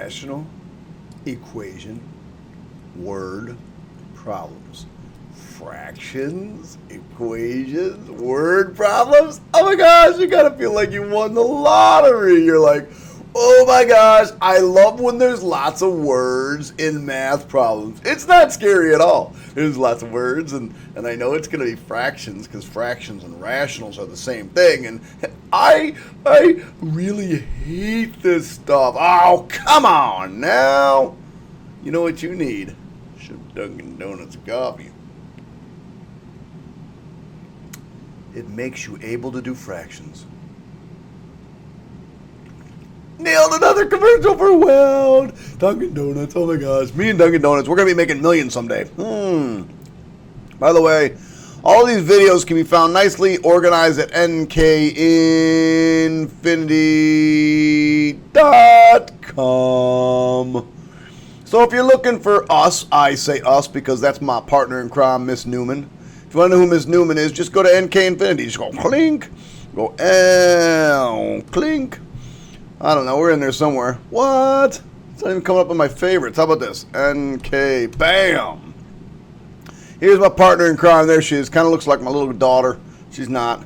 rational equation, word problems. Fractions, equations, word problems. Oh my gosh, you gotta feel like you won the lottery. You're like, oh my gosh, I love when there's lots of words in math problems. It's not scary at all. There's lots of words, and I know it's going to be fractions, because fractions and rationals are the same thing, and I really hate this stuff. Oh, come on now. You know what you need? Some Dunkin' Donuts coffee. It makes you able to do fractions. Nailed another commercial for Weld. Dunkin' Donuts. Oh my gosh. Me and Dunkin' Donuts. We're going to be making millions someday. By the way, all these videos can be found nicely organized at nkinfinity.com. So if you're looking for us, I say us because that's my partner in crime, Miss Newman. If you want to know who Miss Newman is, just go to NK Infinity. Just go clink. Go L. Clink. I don't know. We're in there somewhere. What? It's not even coming up in my favorites. How about this? NK. Bam. Here's my partner in crime. There she is. Kind of looks like my little daughter. She's not.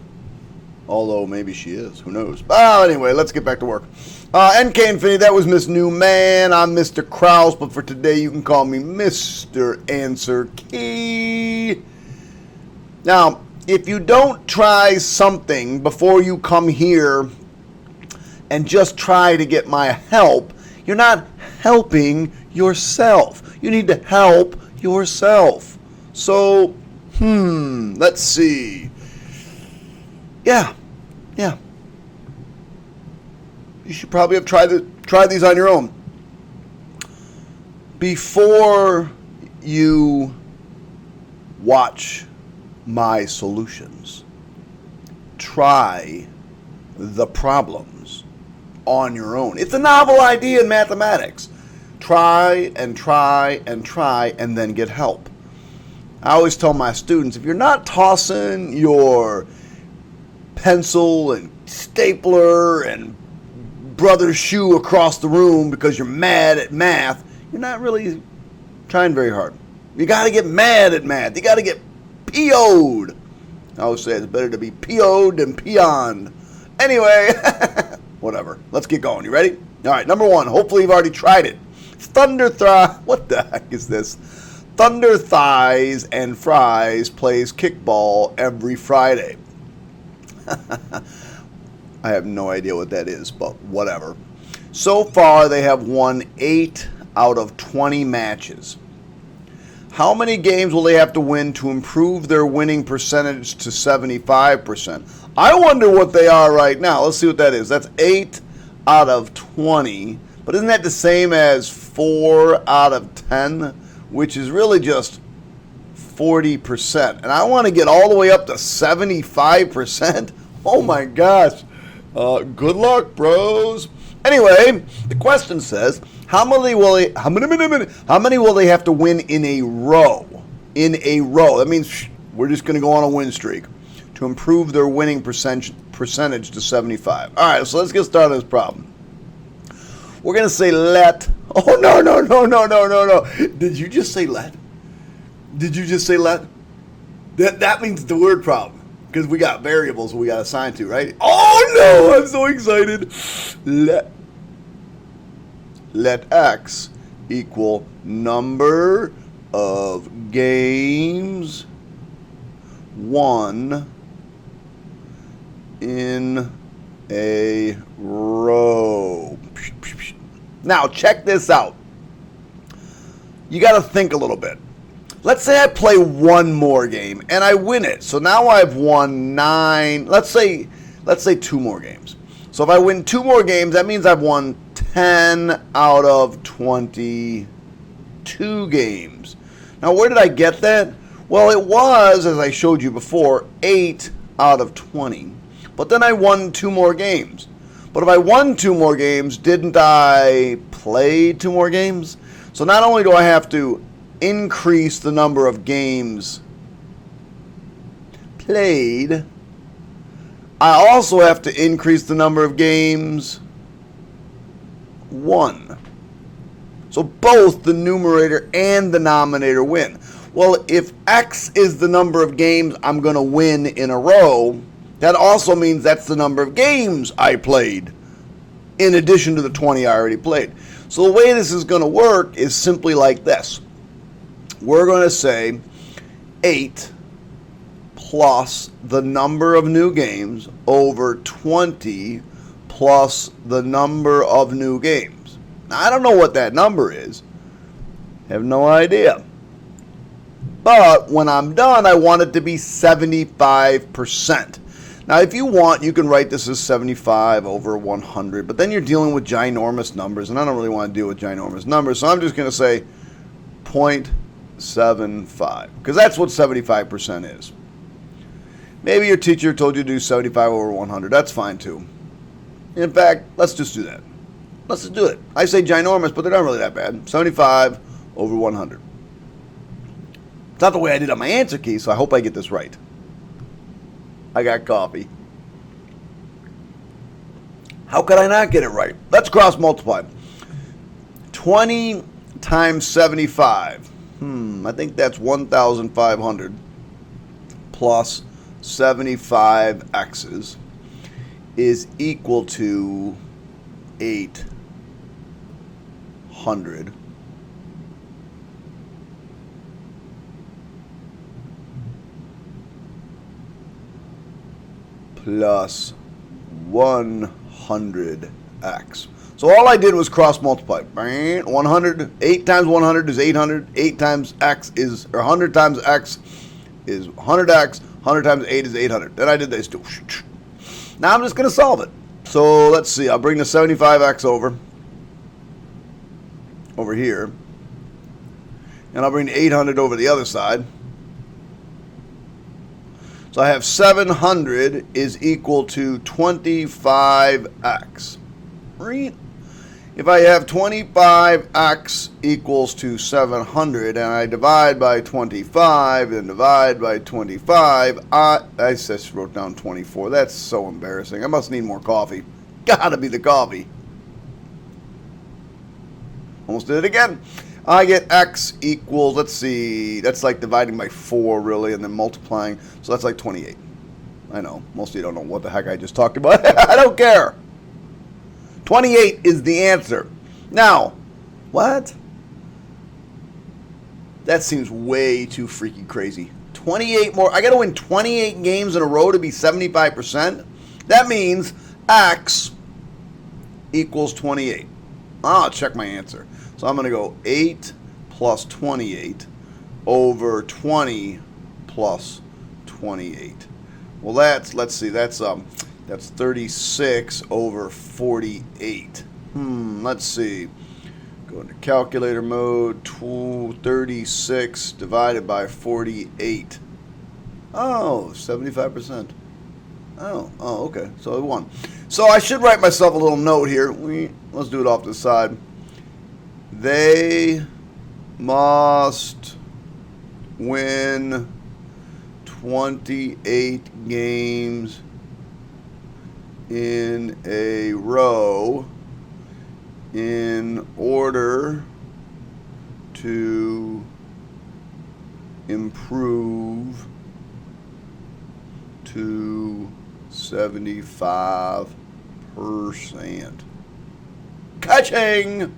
Although maybe she is. Who knows? Oh, anyway, let's get back to work. NK Infinity, that was Miss Newman. I'm Mr. Krause, but for today you can call me Mr. Answer Key. Now, if you don't try something before you come here and just try to get my help, you're not helping yourself. You need to help yourself. So, let's see. Yeah. You should probably have tried these on your own. Before you watch my solutions, try the problems on your own. It's a novel idea in mathematics. Try and try and try and then get help. I always tell my students, if you're not tossing your pencil and stapler and brother's shoe across the room because you're mad at math, you're not really trying very hard. You got to get mad at math. You got to get PO'd. I always say it's better to be PO'd than peoned. Anyway, whatever. Let's get going. You ready? All right, number one. Hopefully you've already tried it. What the heck is this? Thunder Thighs and Fries plays kickball every Friday. I have no idea what that is, but whatever. So far, they have won 8 out of 20 matches. How many games will they have to win to improve their winning percentage to 75%? I wonder what they are right now. Let's see what that is. That's 8 out of 20. But isn't that the same as 4 out of 10? Which is really just 40%. And I want to get all the way up to 75%. Oh my gosh. Good luck, bros. Anyway, the question says, how many will they have to win in a row? In a row. That means we're just going to go on a win streak to improve their winning percentage to 75. All right, so let's get started on this problem. We're going to say let. Oh, no. Did you just say let? Did you just say let? That means the word problem. Because we got variables we got to assign to, right? Oh, no, I'm so excited. Let X equal number of games won in a row. Now, check this out. You got to think a little bit. Let's say I play one more game and I win it. So now I've won 9. Let's say 2 more games. So if I win 2 more games, that means I've won 10 out of 22 games. Now, where did I get that? Well, it was, as I showed you before, 8 out of 20. But then I won 2 more games. But if I won 2 more games, didn't I play 2 more games? So not only do I have to increase the number of games played, I also have to increase the number of games won. So both the numerator and the denominator win. Well, if X is the number of games I'm going to win in a row, that also means that's the number of games I played, in addition to the 20 I already played. So the way this is going to work is simply like this. We're going to say 8 plus the number of new games over 20 plus the number of new games. Now, I don't know what that number is. Have no idea. But when I'm done, I want it to be 75%. Now, if you want, you can write this as 75 over 100, but then you're dealing with ginormous numbers, and I don't really want to deal with ginormous numbers, so I'm just going to say 0.75, because that's what 75% is. Maybe your teacher told you to do 75 over 100. That's fine, too. In fact, let's just do that. Let's just do it. I say ginormous, but they're not really that bad. 75 over 100. It's not the way I did on my answer key, so I hope I get this right. I got coffee. How could I not get it right? Let's cross multiply. 20 times 75. I think that's 1,500 plus 75 x's is equal to 800 plus 100x. So all I did was cross multiply. 100, 8 times 100 is 800. 8 times x is, or 100 times x is 100x. 100 times 8 is 800. Then I did this too. Now I'm just going to solve it. So let's see. I'll bring the 75x over here. And I'll bring the 800 over the other side. So I have 700 is equal to 25x. Right? If I have 25x equals to 700 and I divide by 25 and divide by 25, I just wrote down 24. That's so embarrassing. I must need more coffee. Gotta be the coffee. Almost did it again. I get x equals, let's see, that's like dividing by 4 really and then multiplying. So that's like 28. I know, most of you don't know what the heck I just talked about. I don't care. 28 is the answer. Now, what? That seems way too freaking crazy. 28 more. I got to win 28 games in a row to be 75%. That means x equals 28. I'll check my answer. So I'm going to go 8 plus 28 over 20 plus 28. Well, let's see, that's 36 over 48. Let's see. Go into calculator mode. 36 divided by 48. Oh, 75%. Oh, okay. So it won. So I should write myself a little note here. Let's do it off to the side. They must win 28 games in a row in order to improve to 75%. Catching!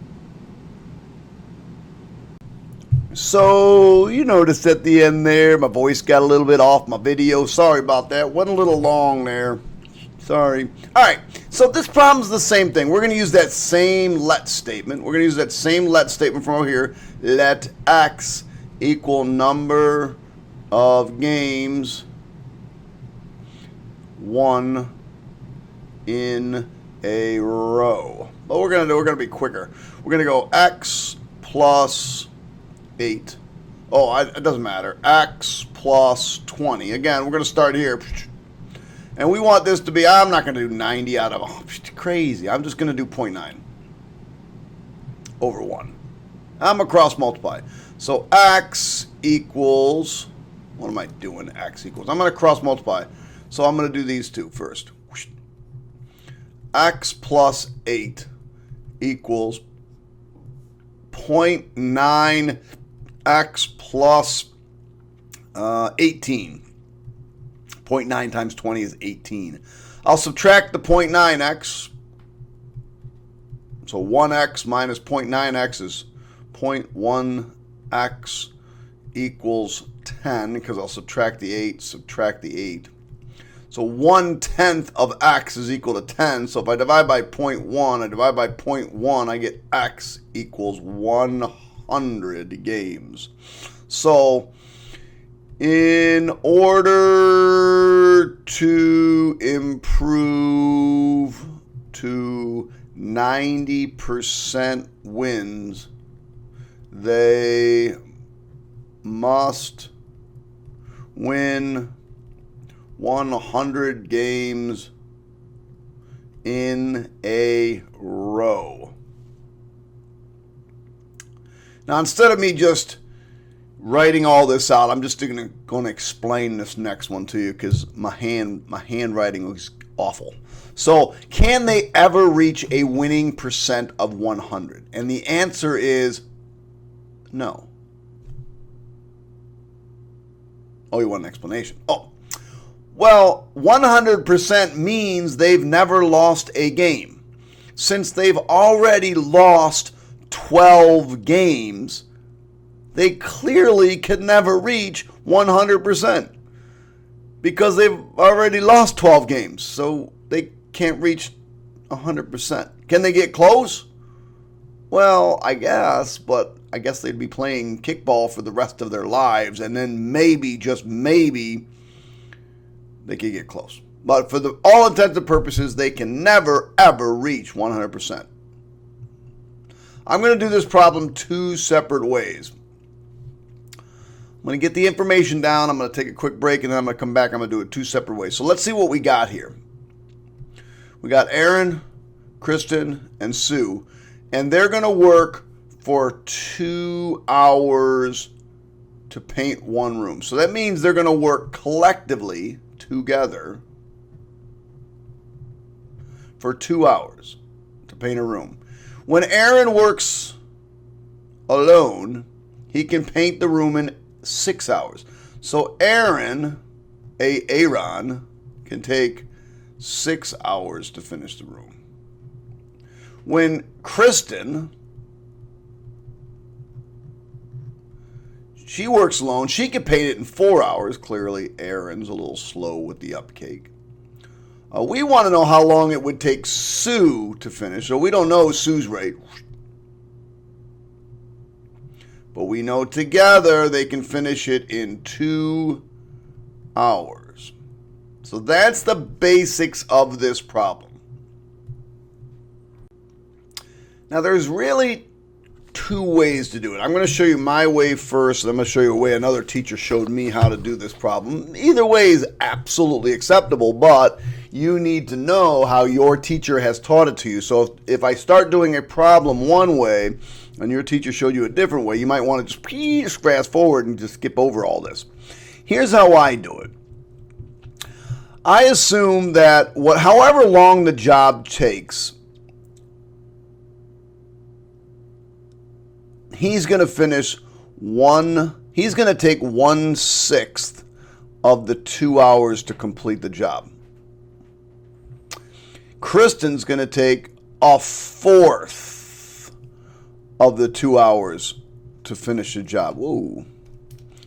So, you noticed at the end there, my voice got a little bit off my video. Sorry about that. Went a little long there. Sorry. All right, so this problem's the same thing. We're going to use that same let statement. We're going to use that same let statement from over here. Let x equal number of games won in a row. But we're going to be quicker. We're going to go x plus 8. Oh, it doesn't matter. X plus 20. Again, we're going to start here. And we want this to be, I'm not going to do 90 out of, crazy. I'm just going to do 0.9 over 1. I'm going to cross multiply. So x equals, what am I doing? X equals, I'm going to cross multiply. So I'm going to do these two first. X plus 8 equals 0.9x plus 18. 0.9 times 20 is 18. I'll subtract the 0.9x. So 1x minus 0.9x is 0.1x equals 10, because I'll subtract the 8, subtract the 8. So 1/10 of x is equal to 10. So if I divide by 0.1, I divide by 0.1, I get x equals 100 games. So in order to improve to 90% wins, they must win 100 games in a row. Now, instead of me just writing all this out, I'm just going to explain this next one to you, because my handwriting was awful. So, can they ever reach a winning percent of 100? And the answer is no. Oh, you want an explanation? Oh, well, 100% means they've never lost a game. Since they've already lost 12 games, they clearly can never reach 100%, because they've already lost 12 games. So they can't reach 100%. Can they get close? Well, I guess, but I guess they'd be playing kickball for the rest of their lives, and then maybe, just maybe, they could get close. But for all intents and purposes, they can never, ever reach 100%. I'm going to do this problem two separate ways. I'm going to get the information down, I'm going to take a quick break, and then I'm going to come back. I'm going to do it two separate ways. So let's see what we got here. We got Aaron, Kristen, and Sue, and they're going to work for 2 hours to paint one room. So that means they're going to work collectively together for 2 hours to paint a room. When Aaron works alone, he can paint the room in 6 hours. So Aaron can take 6 hours to finish the room. When Kristen, she works alone, she can paint it in 4 hours. Clearly, Aaron's a little slow with the upcake. We want to know how long it would take Sue to finish. So we don't know Sue's rate. But we know together they can finish it in 2 hours. So that's the basics of this problem. Now there's really two ways to do it. I'm going to show you my way first, and I'm going to show you a way another teacher showed me how to do this problem. Either way is absolutely acceptable, but you need to know how your teacher has taught it to you. So if I start doing a problem one way and your teacher showed you a different way, you might want to just fast forward and just skip over all this. Here's how I do it. I assume that however long the job takes, he's going to take 1/6 of the 2 hours to complete the job. Kristen's going to take 1/4 of the 2 hours to finish the job. Whoa.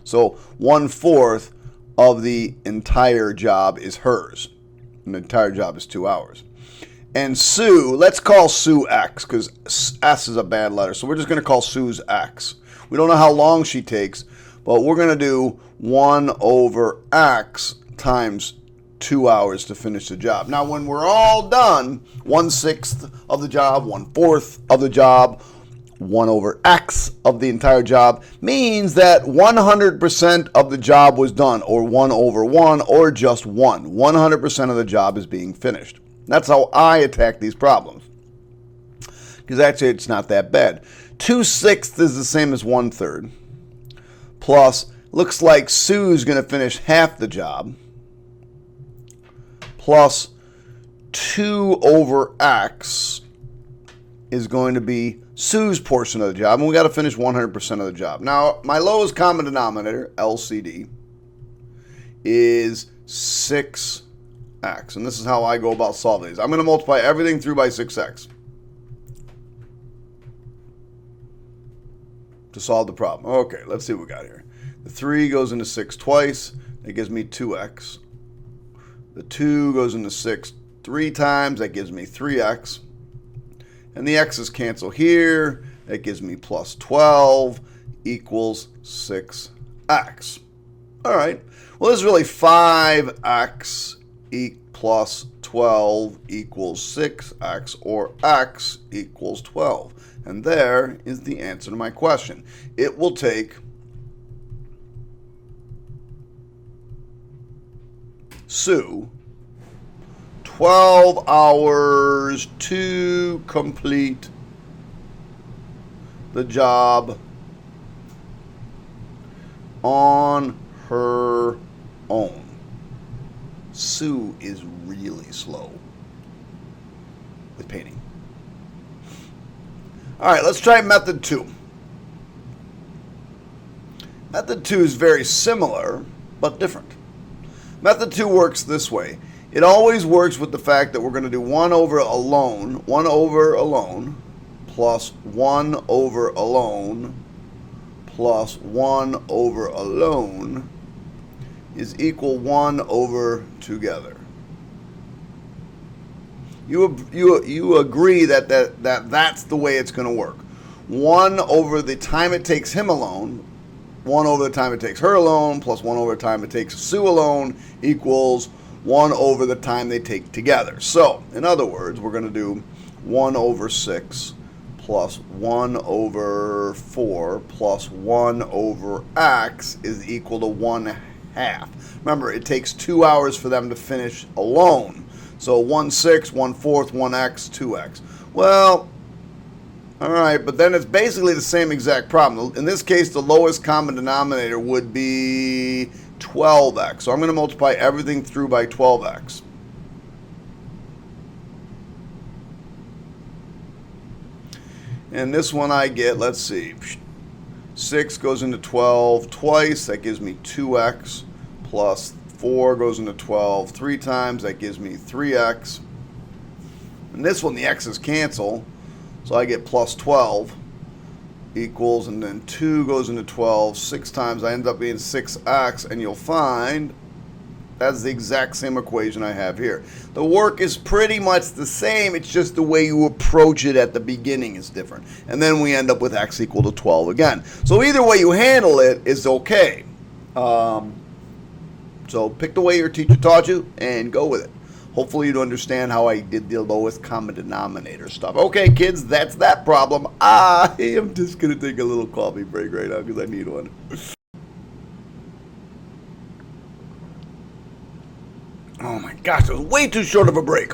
So 1/4 of the entire job is hers. And the entire job is 2 hours. And Sue, let's call Sue X, because S is a bad letter. So we're just going to call Sue's X. We don't know how long she takes, but we're going to do 1/x times 2 hours to finish the job. Now, when we're all done, 1/6 of the job, 1/4 of the job, 1/x of the entire job means that 100% of the job was done, or 1/1, or just 1. 100% of the job is being finished. That's how I attack these problems, because actually it's not that bad. 2/6 is the same as 1/3. Plus, looks like Sue's going to finish half the job. Plus 2/x is going to be Sue's portion of the job, and we got to finish 100% of the job. Now, my lowest common denominator, LCD, is 6x, and this is how I go about solving these. I'm going to multiply everything through by 6x to solve the problem. Okay, let's see what we got here. The 3 goes into 6 twice. That gives me 2x. The 2 goes into 6 3 times. That gives me 3x. And the x's cancel here. That gives me plus 12 equals 6x. All right. Well, this is really 5x plus 12 equals 6x, or x equals 12. And there is the answer to my question. It will take Sue 12 hours to complete the job on her own. Sue is really slow with painting. All right, let's try method 2. Method 2 is very similar, but different. Method 2 works this way. It always works with the fact that we're going to do 1 over alone, plus 1 over alone, plus 1 over alone is equal 1 over together. You agree that that's the way it's going to work. 1 over the time it takes him alone, 1 over the time it takes her alone, plus 1 over the time it takes Sue alone equals 1 over the time they take together. So, in other words, we're going to do 1 over 6 plus 1 over 4 plus 1 over x is equal to 1/2. Remember, it takes 2 hours for them to finish alone. So 1/6, 1/4, 1x, 2x. Well, all right, but then it's basically the same exact problem. In this case, the lowest common denominator would be 12x. So I'm going to multiply everything through by 12x. And this one I get, let's see, 6 goes into 12 twice. That gives me 2x, plus 4 goes into 12 3 times. That gives me 3x. And this one, the x's cancel. So I get plus 12 equals, and then 2 goes into 12 6 times. I end up being 6x, and you'll find that's the exact same equation I have here. The work is pretty much the same. It's just the way you approach it at the beginning is different. And then we end up with x equal to 12 again. So either way you handle it is okay. So pick the way your teacher taught you and go with it. Hopefully you understand how I did the lowest common denominator stuff. Okay, kids, that's that problem. I am just going to take a little coffee break right now because I need one. Oh my gosh, it was way too short of a break.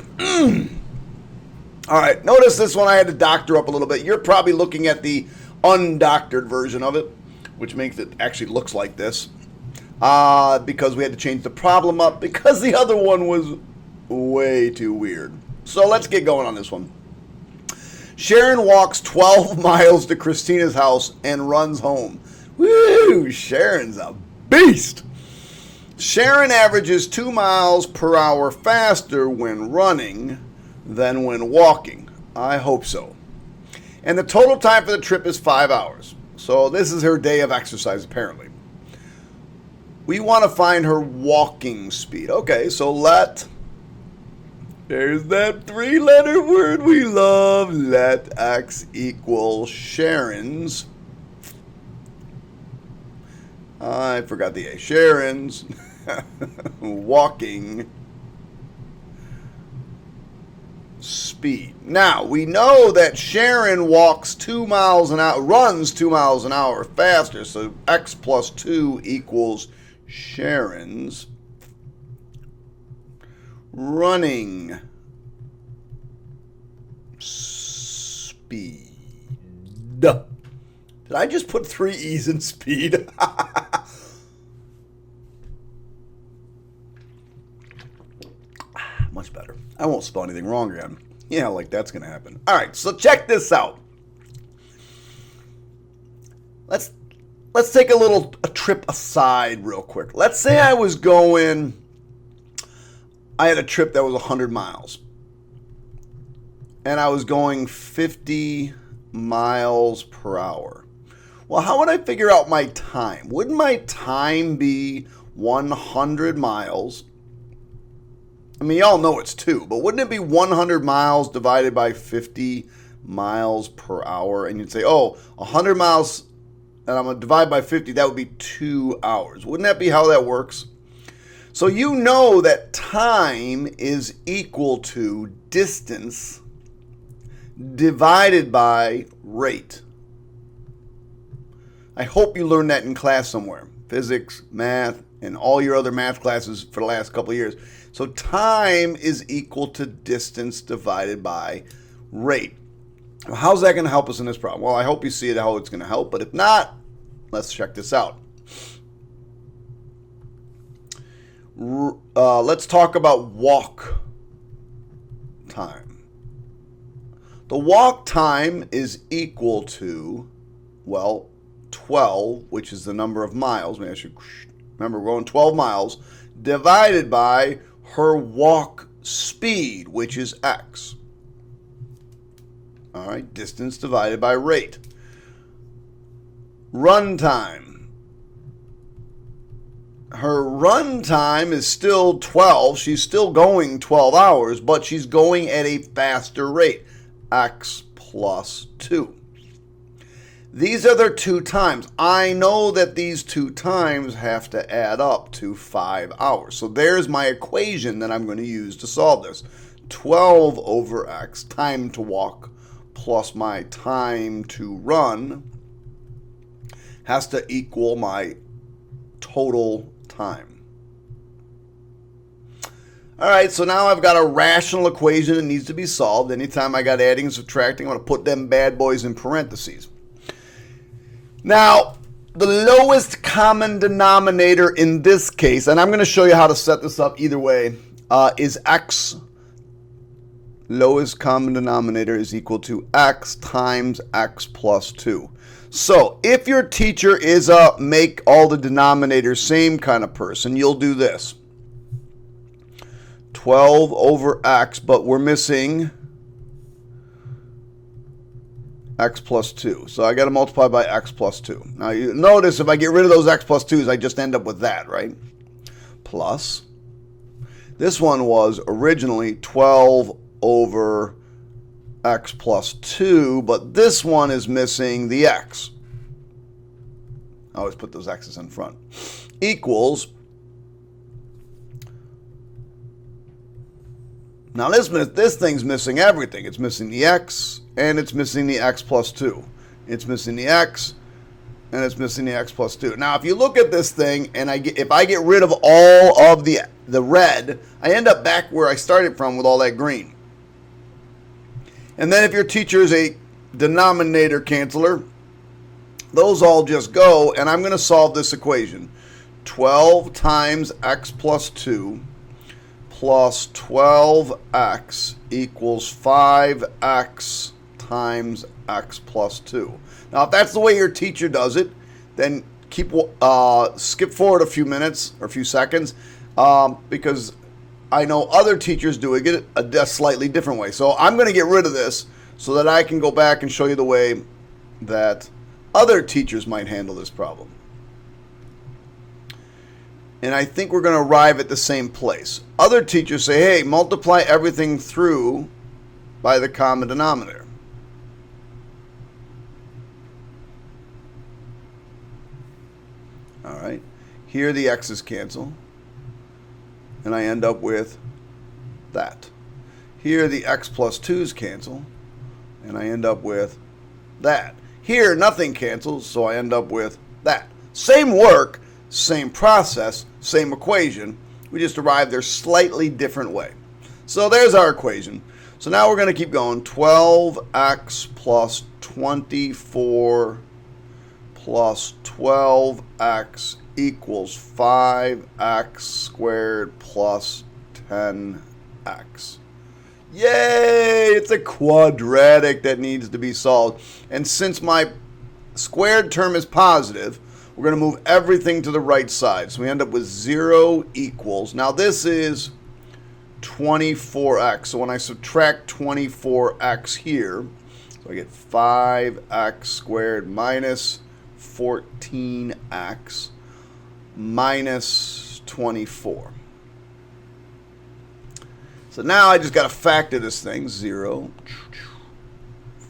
All right, notice this one I had to doctor up a little bit. You're probably looking at the undoctored version of it, which makes it actually looks like this. Because we had to change the problem up because the other one was way too weird. So let's get going on this one. Sharon walks 12 miles to Christina's house and runs home. Woo! Sharon's a beast. Sharon averages 2 miles per hour faster when running than when walking. I hope so. And the total time for the trip is 5 hours. So this is her day of exercise, apparently. We want to find her walking speed. Okay, so there's that 3-letter word we love. Let x equal Sharon's. I forgot the A. Sharon's walking speed. Now, we know that Sharon walks 2 miles an hour, runs 2 miles an hour faster. So x plus 2 equals Sharon's running speed. Did I just put 3 E's in speed? Much better. I won't spell anything wrong again. Yeah, like that's going to happen. All right, so check this out. Let's take a trip aside real quick. Let's say I had a trip that was 100 miles. And I was going 50 miles per hour. Well, how would I figure out my time? Wouldn't my time be 100 miles? I mean, y'all know it's 2, but wouldn't it be 100 miles divided by 50 miles per hour? And you'd say, oh, 100 miles, and I'm going to divide by 50, that would be 2 hours. Wouldn't that be how that works? So you know that time is equal to distance divided by rate. I hope you learned that in class somewhere. Physics, math, and all your other math classes for the last couple of years. So time is equal to distance divided by rate. Well, how's that going to help us in this problem? Well, I hope you see it how it's going to help, but if not, let's check this out. Let's talk about walk time. The walk time is equal to, well, 12, which is the number of miles. Maybe I should remember we're going 12 miles, divided by her walk speed, which is x. All right, distance divided by rate. Run time. Her run time is still 12. She's still going 12 hours, but she's going at a faster rate, x plus 2. These are their 2 times. I know that these 2 times have to add up to 5 hours. So there's my equation that I'm going to use to solve this. 12 over x, time to walk, plus my time to run, has to equal my total time. All right, so now I've got a rational equation that needs to be solved. Anytime I got adding and subtracting, I'm going to put them bad boys in parentheses. Now, the lowest common denominator in this case, and I'm going to show you how to set this up either way, is x. Lowest common denominator is equal to x times x plus 2. So if your teacher is a make all the denominators same kind of person, you'll do this. 12 over x, but we're missing x plus 2. So I got to multiply by x plus 2. Now you notice if I get rid of those x plus 2's, I just end up with that, right? Plus, this one was originally 12 over x plus 2, but this one is missing the x. I always put those x's in front. Equals, now this thing's missing everything. It's missing the x, and it's missing the x plus 2. It's missing the x, and it's missing the x plus 2. Now, if you look at this thing, and if I get rid of all of the red, I end up back where I started from with all that green. And then if your teacher is a denominator canceller, those all just go, and I'm going to solve this equation. 12 times x plus 2 plus 12x equals 5x times x plus 2. Now, if that's the way your teacher does it, then skip forward a few minutes or a few seconds, because I know other teachers do it a slightly different way. So I'm going to get rid of this so that I can go back and show you the way that other teachers might handle this problem. And I think we're going to arrive at the same place. Other teachers say, hey, multiply everything through by the common denominator. All right. Here the x's cancel. And I end up with that. Here the x plus 2's cancel. And I end up with that. Here nothing cancels, so I end up with that. Same work, same process, same equation. We just arrived there slightly different way. So there's our equation. So now we're going to keep going. 12x plus 24 plus 12x equals 5x squared plus 10x. Yay! It's a quadratic that needs to be solved. And since my squared term is positive, we're going to move everything to the right side. So we end up with 0 equals. Now this is 24x. So when I subtract 24x here, so I get 5x squared minus 14x minus 24. So now I just got to factor this thing. 0,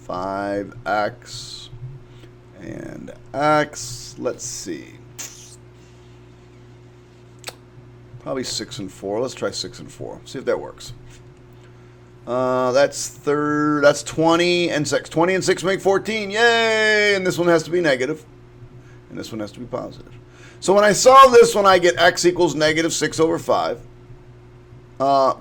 5x, and x. Let's see. Probably 6 and 4. Let's try 6 and 4. See if that works. That's 20 and 6. 20 and 6 make 14. Yay! And this one has to be negative. And this one has to be positive. So when I solve this one, I get x equals negative 6 over 5.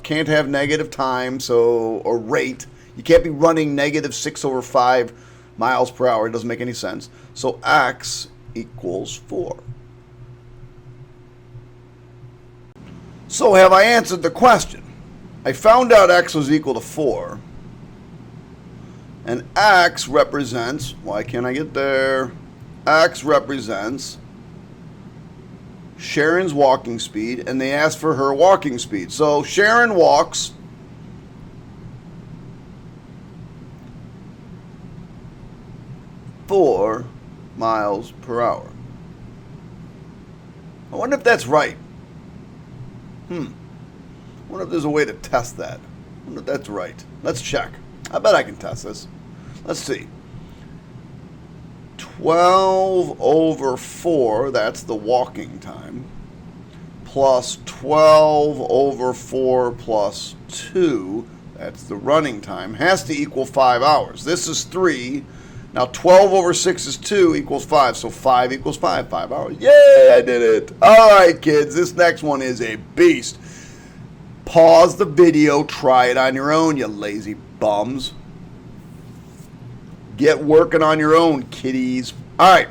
Can't have negative time, or rate. You can't be running negative 6 over 5 miles per hour. It doesn't make any sense. So x equals 4. So have I answered the question? I found out x was equal to 4. And x represents, why can't I get there? X represents Sharon's walking speed, and they asked for her walking speed. So Sharon walks 4 miles per hour. I wonder if that's right. I wonder if there's a way to test that. I wonder if that's right. Let's check. I bet I can test this. Let's see. 12 over 4, that's the walking time, plus 12 over 4 plus 2, that's the running time, has to equal 5 hours. This is 3. Now 12 over 6 is 2 equals 5, so 5 equals 5, 5 hours. Yay, I did it. All right, kids, this next one is a beast. Pause the video, try it on your own, you lazy bums. Get working on your own, kiddies. All right.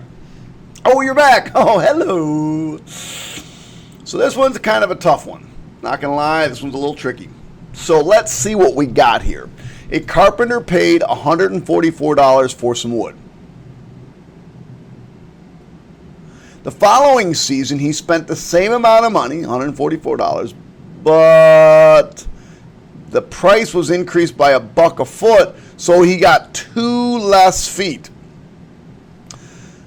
Oh, you're back. Oh, hello. So this one's kind of a tough one. Not going to lie, this one's a little tricky. So let's see what we got here. A carpenter paid $144 for some wood. The following season, he spent the same amount of money, $144, but the price was increased by $1 a foot, so he got 2 less feet.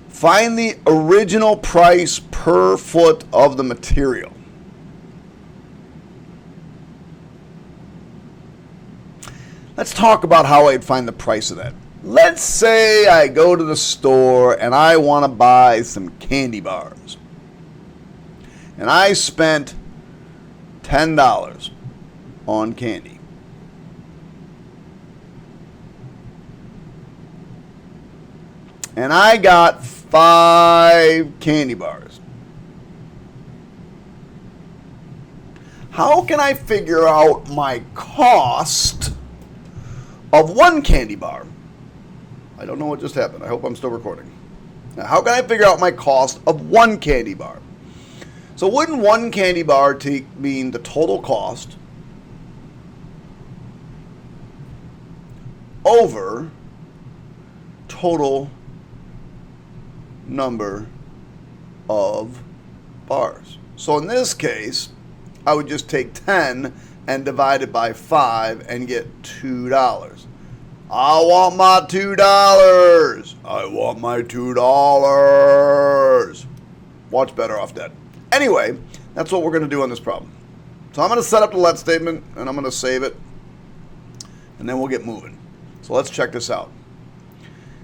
Find the original price per foot of the material. Let's talk about how I'd find the price of that. Let's say I go to the store and I want to buy some candy bars. And I spent $10 on candy. And I got 5 candy bars. How can I figure out my cost of 1 candy bar? I don't know what just happened. I hope I'm still recording. Now, how can I figure out my cost of 1 candy bar? So wouldn't 1 candy bar mean the total cost over total number of bars? So in this case, I would just take 10 and divide it by 5 and get $2. I want my $2. I want my $2. Watch Better Off Dead. Anyway, that's what we're going to do on this problem. So I'm going to set up the let statement, and I'm going to save it, and then we'll get moving. So let's check this out.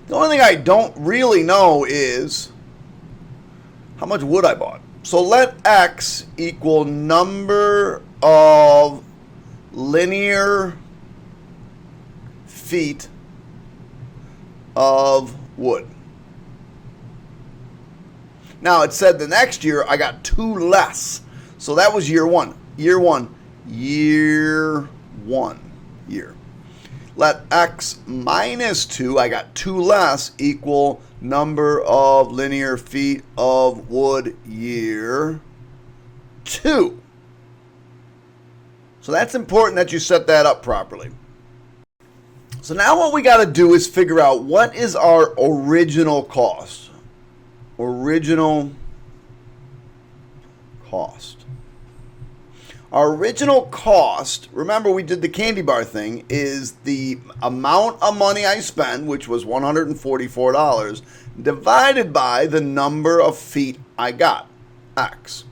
The only thing I don't really know is how much wood I bought. So let x equal number of linear feet of wood. Now it said the next year I got 2 less. So that was year 1. Year 1. Let x minus 2, I got 2 less, equal number of linear feet of wood year 2. So that's important that you set that up properly. So now what we got to do is figure out what is our original cost. Original cost. Our original cost, remember we did the candy bar thing, is the amount of money I spent, which was $144, divided by the number of feet I got, X.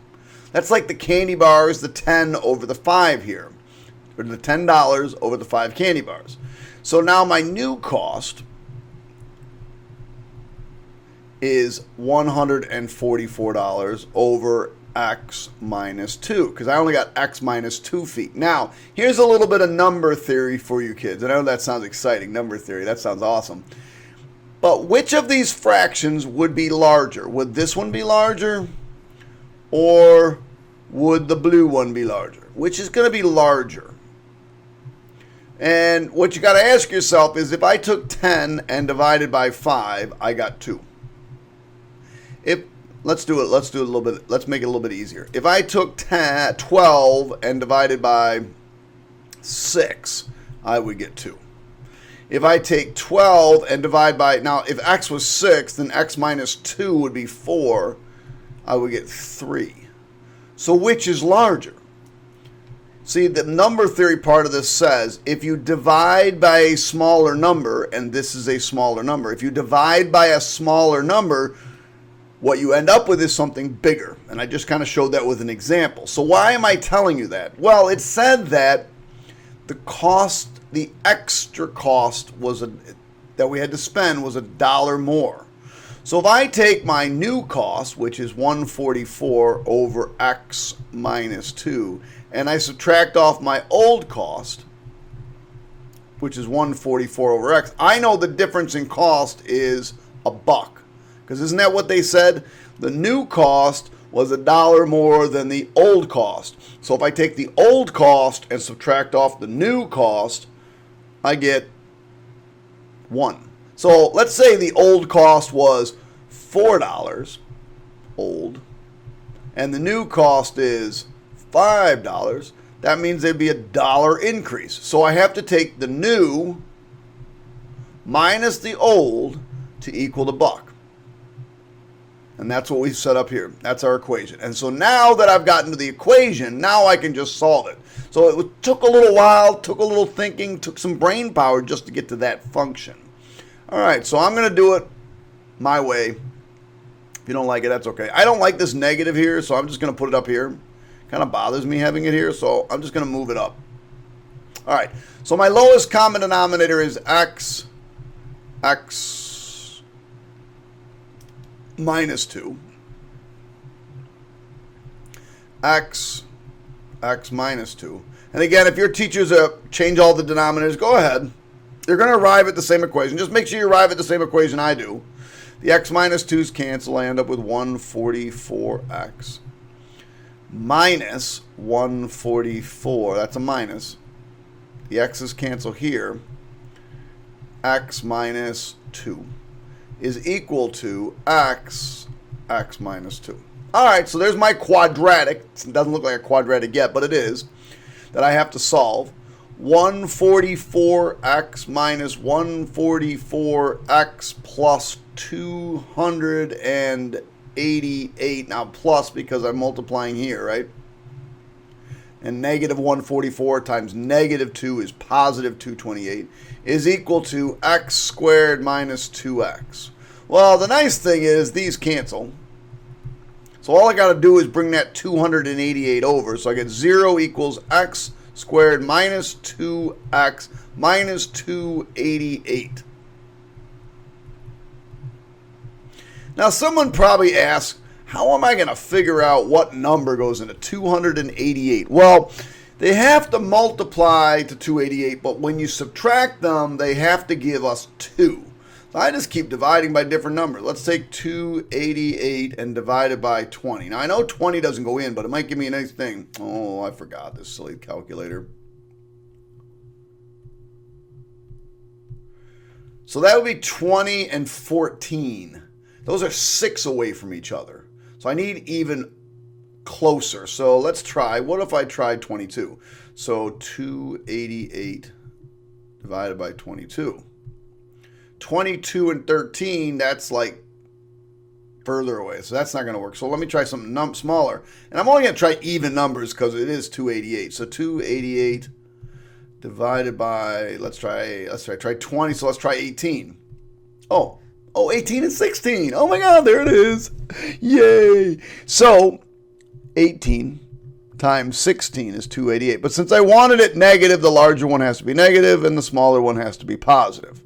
That's like the candy bars, the 10 over the 5 here, or the $10 over the 5 candy bars. So now my new cost is $144 over X minus 2, because I only got X minus 2 feet. Now, here's a little bit of number theory for you kids. I know that sounds exciting, number theory. That sounds awesome. But which of these fractions would be larger? Would this one be larger? Or would the blue one be larger? Which is going to be larger? And what you got to ask yourself is, if I took 10 and divided by 5, I got 2. Let's do it a little bit. Let's make it a little bit easier. If I took 12 and divided by 6, I would get 2. If I take 12 and divide by, now if X was 6, then X minus 2 would be 4. I would get 3. So which is larger? See, the number theory part of this says if you divide by a smaller number, and this is a smaller number, if you divide by a smaller number, what you end up with is something bigger. And I just kind of showed that with an example. So why am I telling you that? Well, it said that the cost, the extra cost that we had to spend was $1 more. So if I take my new cost, which is $144 over X minus 2, and I subtract off my old cost, which is $144 over X, I know the difference in cost is $1. Because isn't that what they said? The new cost was $1 more than the old cost. So if I take the old cost and subtract off the new cost, I get 1. So let's say the old cost was $4, old, and the new cost is $5. That means there'd be $1 increase. So I have to take the new minus the old to equal the $1. And that's what we've set up here. That's our equation. And so now that I've gotten to the equation, now I can just solve it. So it took a little while, took a little thinking, took some brain power just to get to that function. All right, so I'm going to do it my way. If you don't like it, that's okay. I don't like this negative here, so I'm just going to put it up here. Kind of bothers me having it here, so I'm just going to move it up. All right, so my lowest common denominator is X minus 2, X minus 2. And again, if your teachers change all the denominators, go ahead. You're going to arrive at the same equation. Just make sure you arrive at the same equation I do. The X minus 2's cancel. I end up with 144X minus 144. That's a minus. The X's cancel here. X minus 2 is equal to X minus 2. All right, so there's my quadratic. It doesn't look like a quadratic yet, but it is, that I have to solve. 144X minus 144X plus 288. Now plus because I'm multiplying here, right? And negative 144 times negative 2 is positive 228, is equal to X squared minus 2X. Well, the nice thing is these cancel. So all I got to do is bring that 288 over. So I get 0 equals X squared minus 2X minus 288. Now someone probably asks, how am I going to figure out what number goes into 288? Well, they have to multiply to 288, but when you subtract them, they have to give us 2. So I just keep dividing by different numbers. Let's take 288 and divide it by 20. Now I know 20 doesn't go in, but it might give me a nice thing. Oh, I forgot this silly calculator. So that would be 20 and 14. Those are 6 away from each other. So I need even closer. So let's try. What if I tried 22? So 288 divided by 22. 22 and 13, that's like further away, so that's not going to work. So let me try something smaller. And I'm only going to try even numbers because it is 288. So 288 divided by, let's try 20, so let's try 18. Oh, 18 and 16. Oh my God, there it is. Yay. So 18 times 16 is 288. But since I wanted it negative, the larger one has to be negative and the smaller one has to be positive.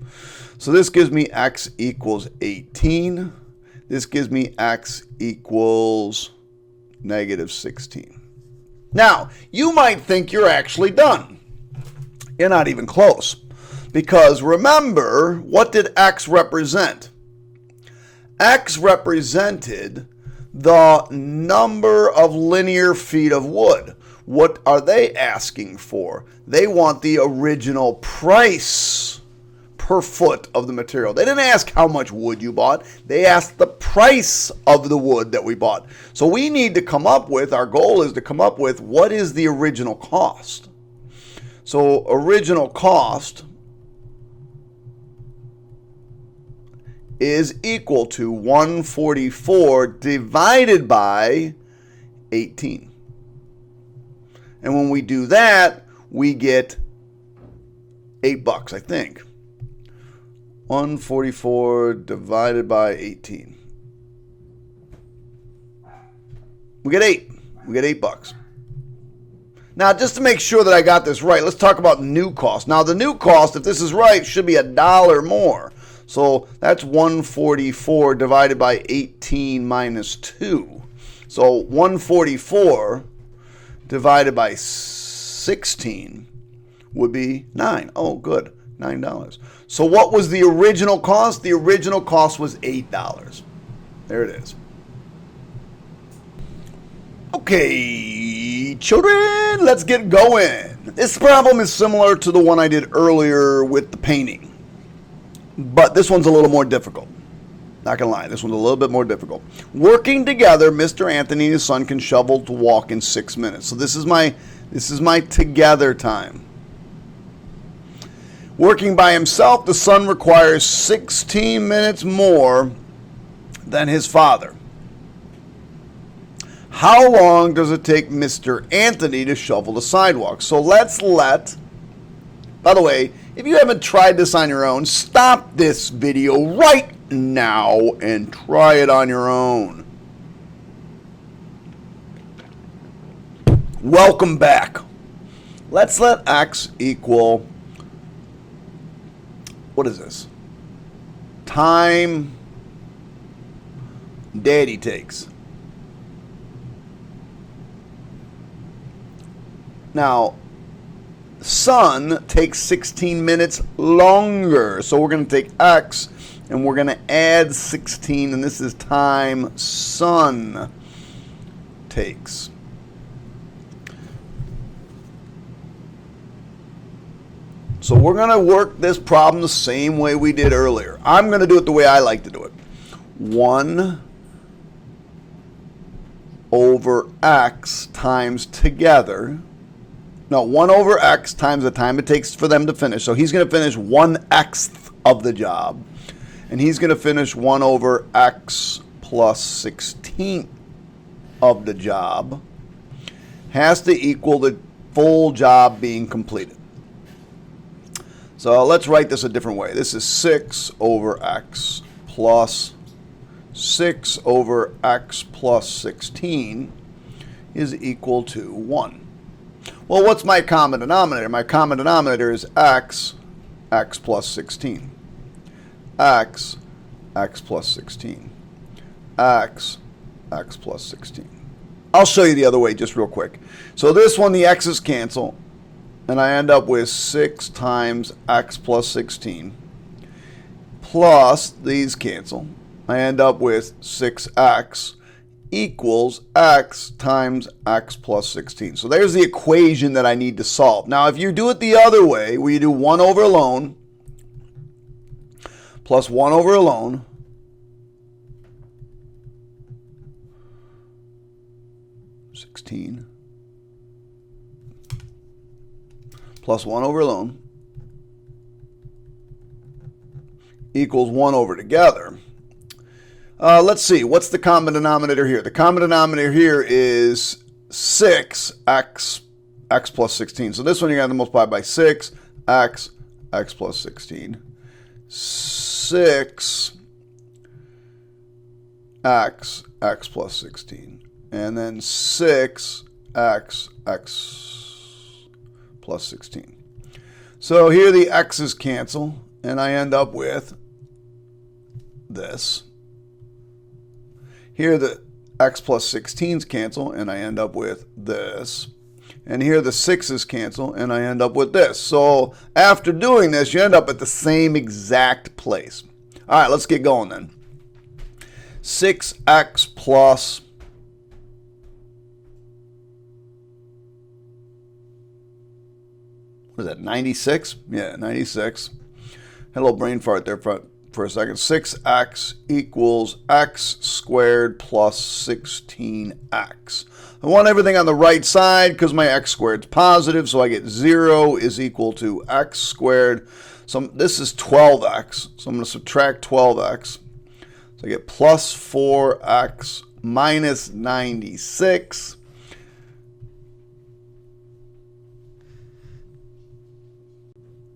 So this gives me x equals 18. This gives me x equals negative 16. Now, you might think you're actually done. You're not even close. Because remember, what did x represent? X represented the number of linear feet of wood. What are they asking for? They want the original price per foot of the material. They didn't ask how much wood you bought. They asked the price of the wood that we bought. So we need to come up with, our goal is to come up with what is the original cost. So original cost is equal to 144 divided by 18. And when we do that, we get $8, I think. 144 divided by 18. We get 8. We get $8. Now, just to make sure that I got this right, let's talk about new cost. Now, the new cost, if this is right, should be $1 more. So that's 144 divided by 18 minus 2. So 144 divided by 16 would be 9. Oh, good. $9. So what was the original cost? The original cost was $8. There it is. Okay, children, let's get going. This problem is similar to the one I did earlier with the painting. But this one's a little more difficult. Not gonna lie, this one's a little bit more difficult. Working together, Mr. Anthony and his son can shovel to walk in 6 minutes. So this is my together time. Working by himself, the son requires 16 minutes more than his father. How long does it take Mr. Anthony to shovel the sidewalk? So by the way, if you haven't tried this on your own, stop this video right now and try it on your own. Welcome back. Let's let x equal, what is this? Time Daddy takes. Now, son takes 16 minutes longer. So we're going to take x and we're going to add 16, and this is time son takes. So we're going to work this problem the same way we did earlier. I'm going to do it the way I like to do it. 1 over x times together. No, 1 over x times the time it takes for them to finish. So he's going to finish 1/x of the job. And he's going to finish 1 over x plus 16 of the job. Has to equal the full job being completed. So let's write this a different way. This is 6 over x plus 6 over x plus 16 is equal to 1. Well, what's my common denominator? My common denominator is x plus 16. X plus 16. X plus 16. I'll show you the other way just real quick. So this one, the x's cancel, and I end up with 6 times x plus 16 plus these cancel. I end up with 6x equals x times x plus 16. So there's the equation that I need to solve. Now, if you do it the other way, where you do 1 over alone plus 1 over alone plus 1 over alone equals 1 over together. Let's see, what's the common denominator here? The common denominator here is 6x, x plus 16. So this one you're going to multiply by 6x, x plus 16. 6x, x plus 16. And then 6x, x plus 16. So here the x's cancel, and I end up with this. Here the x plus 16s cancel, and I end up with this. And here the 6's cancel, and I end up with this. So after doing this, you end up at the same exact place. All right, let's get going then. 6x plus 96? Yeah, 96. Had a little brain fart there for a second. 6x equals x squared plus 16x. I want everything on the right side because my x squared is positive, so I get 0 is equal to x squared. So this is 12x, so I'm going to subtract 12x. So I get plus 4x minus 96.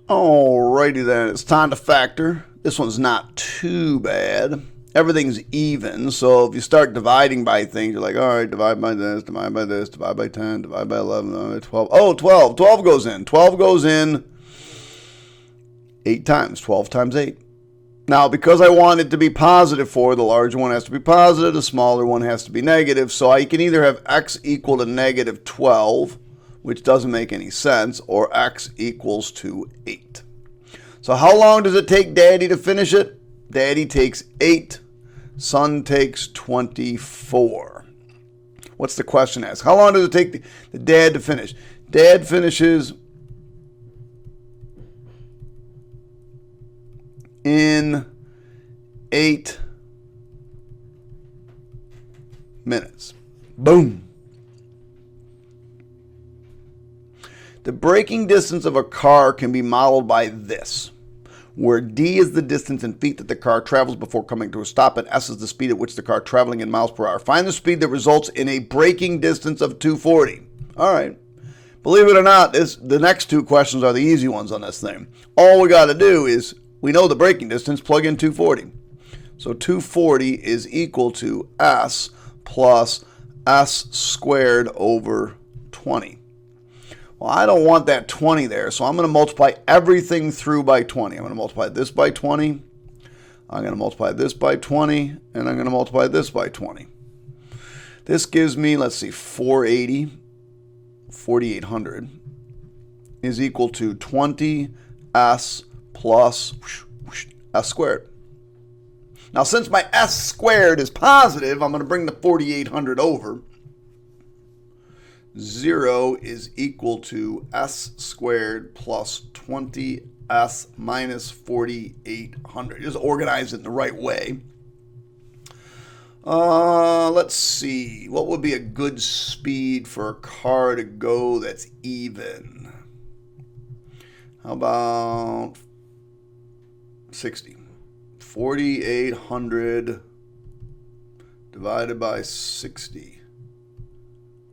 Alrighty then, it's time to factor. This one's not too bad. Everything's even, so if you start dividing by things, you're like, all right, divide by this, divide by this, divide by 10, divide by 11, divide by 12. Oh, 12. 12 goes in. 12 goes in 8 times. 12 times 8. Now, because I want it to be positive 4, the larger one has to be positive, the smaller one has to be negative. So I can either have x equal to negative 12, which doesn't make any sense, or x equals to 8. So how long does it take Daddy to finish it? Daddy takes 8. Son takes 24. What's the question asked? How long does it take the dad to finish? Dad finishes in 8 minutes. Boom. The braking distance of a car can be modeled by this, where d is the distance in feet that the car travels before coming to a stop, and s is the speed at which the car traveling in miles per hour. Find the speed that results in a braking distance of 240. All right. Believe it or not, the next two questions are the easy ones on this thing. All we got to do is, we know the braking distance, plug in 240. So 240 is equal to s plus s squared over 20. Well, I don't want that 20 there, so I'm going to multiply everything through by 20. I'm going to multiply this by 20. I'm going to multiply this by 20, and I'm going to multiply this by 20. This gives me, let's see, 480, 4,800 is equal to 20s plus s squared. Now, since my s squared is positive, I'm going to bring the 4,800 over. 0 is equal to s squared plus 20s minus 4,800. Just organize it in the right way. Let's see. What would be a good speed for a car to go that's even? How about 60? 4,800 divided by 60.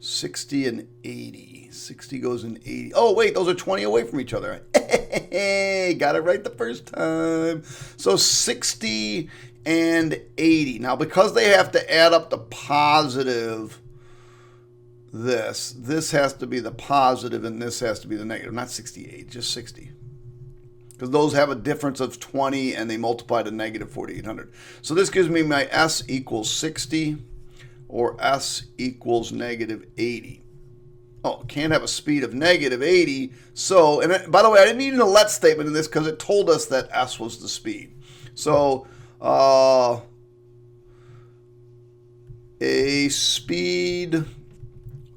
60 and 80. 60 goes in 80. Oh, wait, those are 20 away from each other. Hey, got it right the first time. So 60 and 80. Now, because they have to add up the positive, this has to be the positive and this has to be the negative. Not 68, just 60. Because those have a difference of 20 and they multiply to negative 4,800. So this gives me my s equals 60. Or s equals negative 80. Oh, can't have a speed of negative 80. So, and by the way, I didn't need a let statement in this because it told us that s was the speed. So, a speed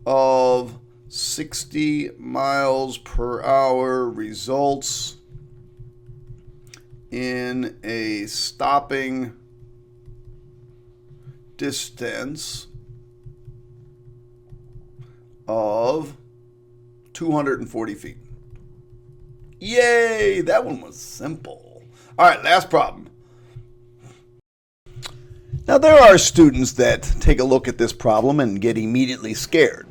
of 60 miles per hour results in a stopping distance of 240 feet. Yay! That one was simple. All right, last problem. Now, there are students that take a look at this problem and get immediately scared.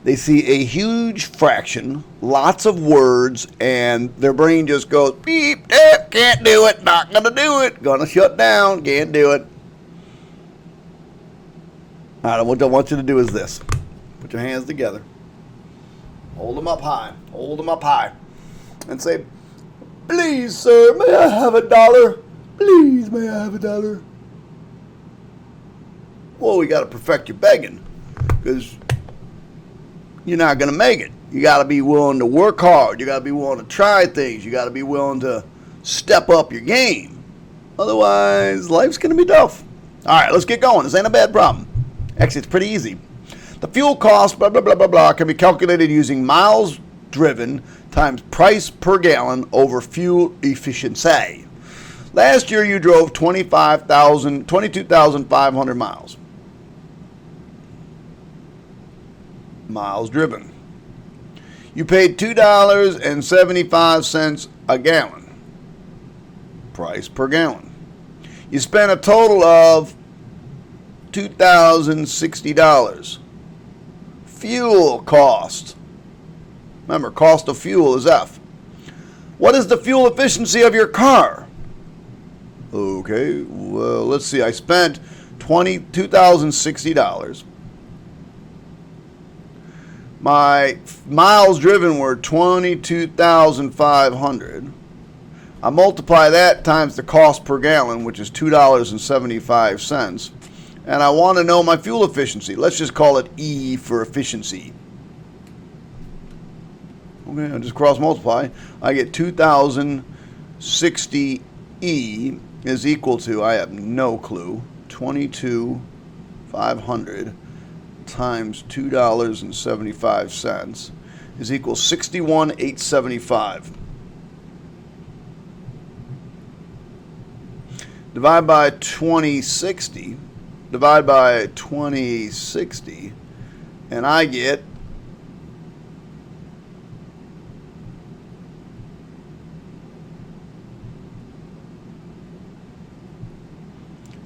They see a huge fraction, lots of words, and their brain just goes, beep, can't do it, not going to do it, going to shut down, can't do it. All right, what I want you to do is this. Put your hands together. Hold them up high. Hold them up high. And say, please, sir, may I have $1? Please, may I have $1? Well, we got to perfect your begging, because you're not going to make it. You got to be willing to work hard. You got to be willing to try things. You got to be willing to step up your game. Otherwise, life's going to be tough. All right, let's get going. This ain't a bad problem. Actually, it's pretty easy. The fuel cost, blah, blah, blah, blah, blah, can be calculated using miles driven times price per gallon over fuel efficiency. Last year, you drove 22,500 miles. Miles driven. You paid $2.75 a gallon. Price per gallon. You spent a total of $2,060. Fuel cost. Remember, cost of fuel is F. What is the fuel efficiency of your car? Okay, well, let's see. I spent $2,060. My miles driven were 22,500. I multiply that times the cost per gallon, which is $2.75. And I want to know my fuel efficiency. Let's just call it E for efficiency. Okay, I'll just cross multiply. I get 2,060 E is equal to, I have no clue, 22,500 times $2.75 is equal 61,875. Divide by 2060. Divide by 2060, and I get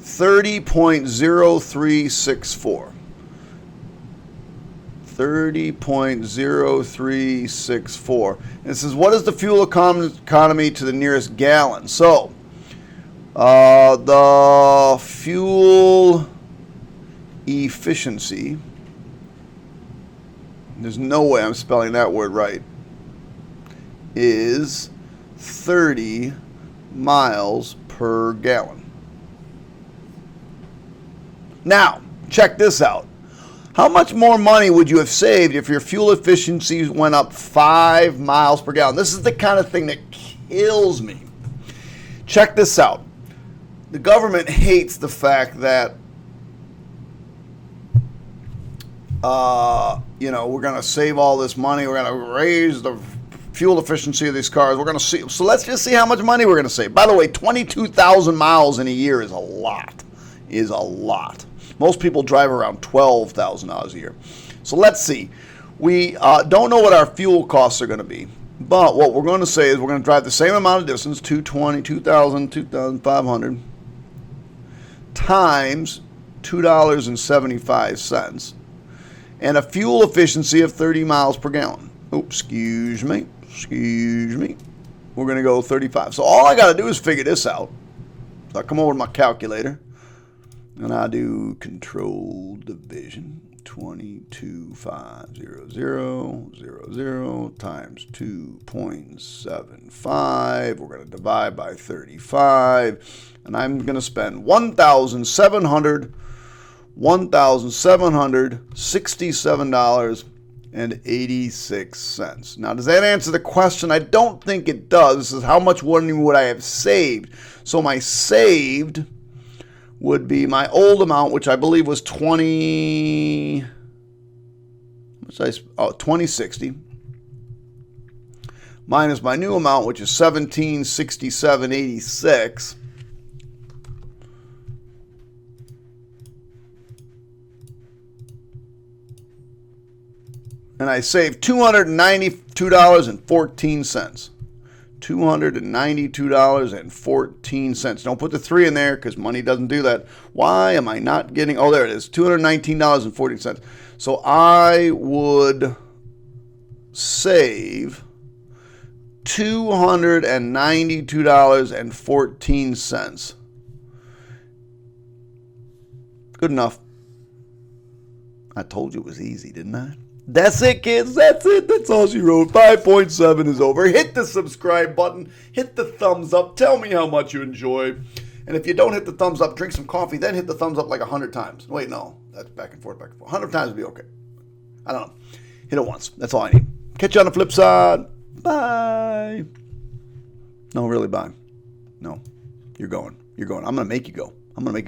30.0364. 30.0364. And it says, what is the fuel economy to the nearest gallon? So, the fuel efficiency, there's no way I'm spelling that word right, is 30 miles per gallon. Now, check this out. How much more money would you have saved if your fuel efficiency went up 5 miles per gallon? This is the kind of thing that kills me. Check this out. The government hates the fact that, we're going to save all this money. We're going to raise the fuel efficiency of these cars. We're going to see. So let's just see how much money we're going to save. By the way, 22,000 miles in a year is a lot. Most people drive around $12,000 a year. So let's see. We don't know what our fuel costs are going to be. But what we're going to say is we're going to drive the same amount of distance, 2,500, times $2.75, and a fuel efficiency of 30 miles per gallon. Oops, excuse me. We're going to go 35. So all I got to do is figure this out. So I come over to my calculator, and I do control division. 22,500 times 2.75. We're going to divide by 35. And I'm going to spend $1,767.86. Now, does that answer the question? I don't think it does. This is how much money would I have saved? So my saved would be my old amount, which I believe was 2060, minus my new amount, which is 1767.86. And I saved $292.14. $292.14. Don't put the 3 in there because money doesn't do that. Why am I not getting? Oh, there it is. $219.14. So I would save $292.14. Good enough. I told you it was easy, didn't I? That's it, kids. That's it. That's all she wrote. 5.7 is over. Hit the subscribe button. Hit the thumbs up. Tell me how much you enjoy. And if you don't hit the thumbs up, drink some coffee, then hit the thumbs up like 100 times. Wait, no. That's back and forth, back and forth. 100 times would be okay. I don't know. Hit it once. That's all I need. Catch you on the flip side. Bye. No, really, bye. No. You're going. You're going. I'm going to make you go. I'm going to make you